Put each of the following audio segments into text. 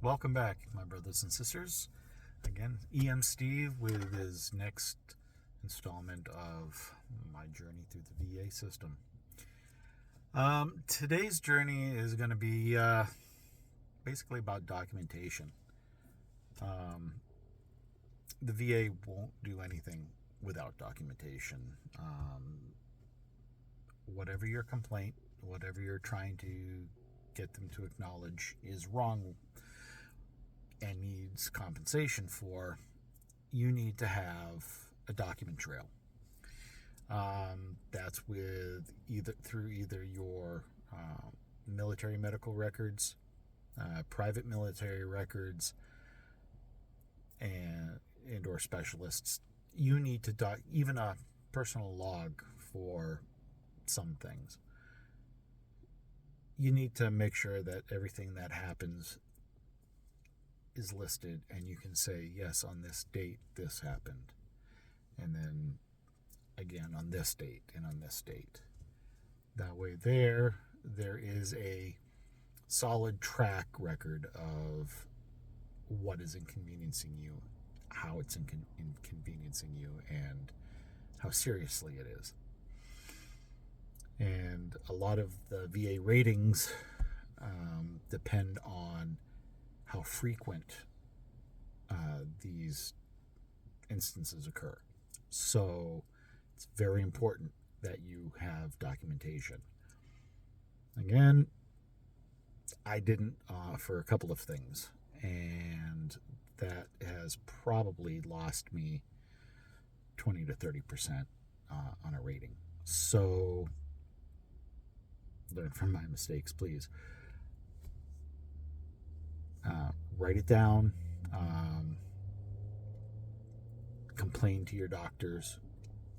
Welcome back, my brothers and sisters. Again, EM Steve with his next installment of my journey through the VA system. Today's journey is going to be basically about documentation. The VA won't do anything without documentation. Whatever your complaint, whatever you're trying to get them to acknowledge is wrong and needs compensation for, you need to have a document trail. That's with either your military medical records, private military records, and or specialists. You need to even a personal log for some things. You need to make sure that everything that happens is listed, and you can say, yes, on this date this happened, and then again on this date and on this date. That way there is a solid track record of what is inconveniencing you, how it's inconveniencing you, and how seriously it is. And a lot of the VA ratings depend on how frequent these instances occur. So it's very important that you have documentation. Again, I didn't for a couple of things, and that has probably lost me 20 to 30% on a rating. So learn from my mistakes, please. Write it down. Complain to your doctors,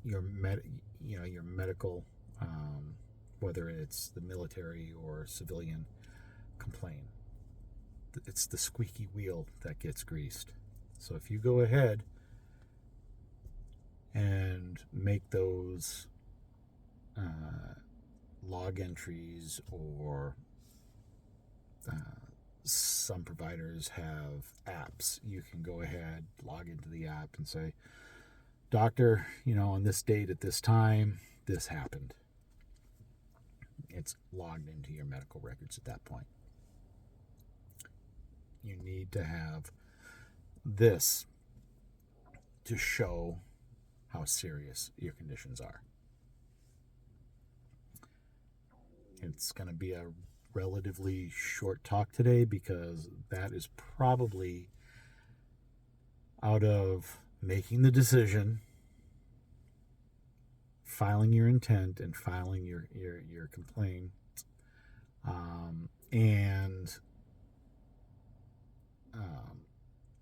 your medical, whether it's the military or civilian. Complain. It's the squeaky wheel that gets greased. So if you go ahead and make those log entries, or some providers have apps, you can go ahead, log into the app and say, doctor, on this date at this time, this happened. It's logged into your medical records at that point. You need to have this to show how serious your conditions are. It's going to be a relatively short talk today, because that is probably out of making the decision, filing your intent and filing your complaint, and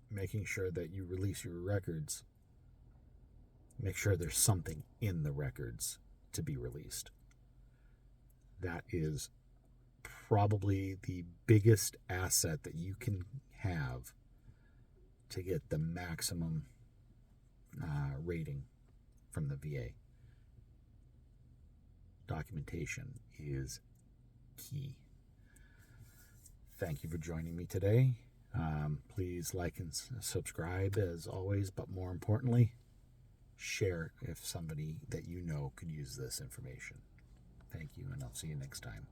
making sure that you release your records. Make sure there's something in the records to be released. That is probably the biggest asset that you can have to get the maximum rating from the VA. Documentation is key. Thank you for joining me today. Please like and subscribe as always, but more importantly, share if somebody that you know could use this information. Thank you, and I'll see you next time.